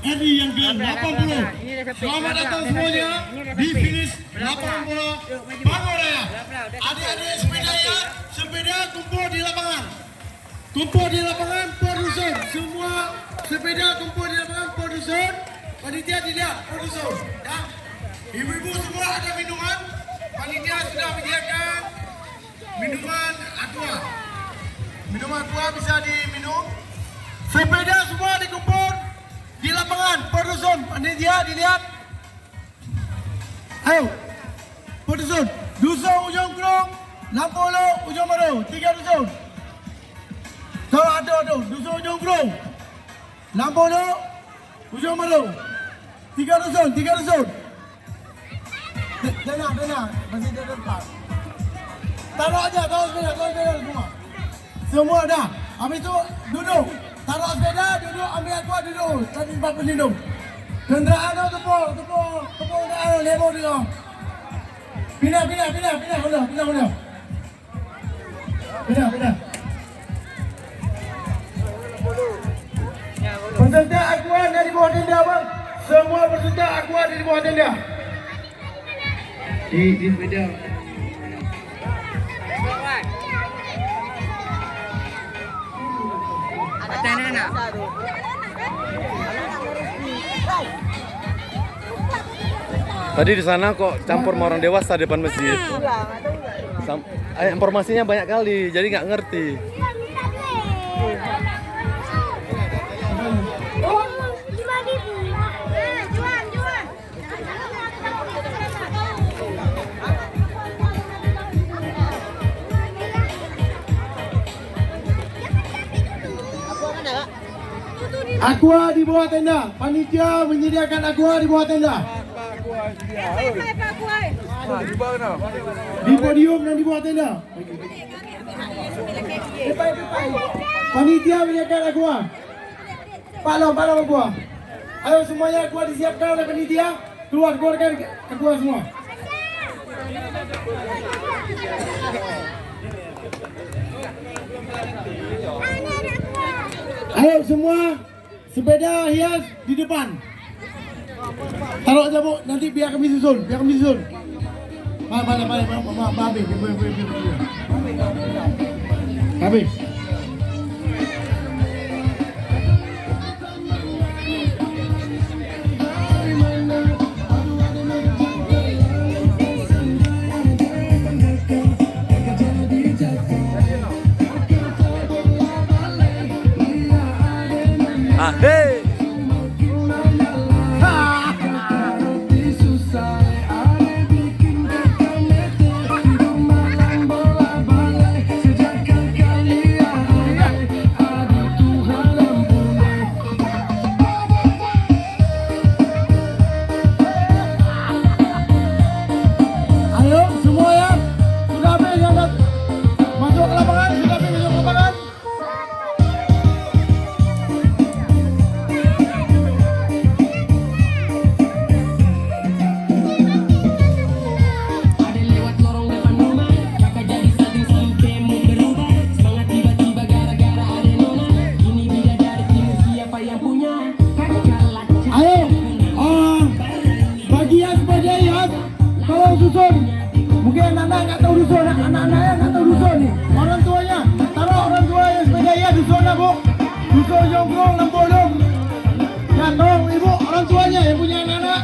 RI yang ke-80. Selamat datang semuanya di finish 80 Bangor Raya. Adik-adik sepeda ya, sepeda kumpul di lapangan. Kumpul di lapangan produsen. Semua sepeda kumpul di lapangan produsen. Panitia dilihat produsen. Ya. Ibu-ibu semua ada minuman. Panitia sudah menyediakan minuman aqua. Minuman aqua bisa diminum. Sepeda semua dikumpul di lapangan produsen. Panitia dilihat. Ayo, produsen. Dusun Ujung Kerong, Lampolo, Ujung Baru, 3 dusun. Kalau ada tu, Dusun Ujung Kerong, Lampolo, Ujung Baru, 3 dusun, 3 dusun. Dana, masih ada tempat. Taruh aja, taruh sepeda semua. Semua dah. Habis tu duduk. Taruh sepeda, duduk, ambil aqua, duduk. Tadi tempat berlindung. Kenderaan tu tepuk kenderaan, lebo dia. Pindah. Peserta aqua dari bawah tenda bang. Semua peserta aqua dari bawah tenda. Di sepeda. Tadi di sana kok campur sama orang dewasa depan masjid. Informasinya banyak kali, jadi nggak ngerti. Aqua di bawah tenda. Panitia menyediakan aqua di bawah tenda. Di podium dan di bawah tenda. Panitia menyediakan aqua. Pak Long aqua. Ayo semuanya aqua disiapkan oleh panitia. Keluarkan aqua semua. Ayo semua sepeda hias di depan. Taruh aja bu, nanti biar kami susun. Balik. Habis. Hey. Mungkin anak-anak nggak tahu dusun, anak-anaknya nggak tahu dusun nih. Orang tuanya, taruh orang tua yang sepeda ya dusunnya bu. Dusun Jonggrong, Lampolong. Ya tolong ibu, orang tuanya yang punya anak-anak.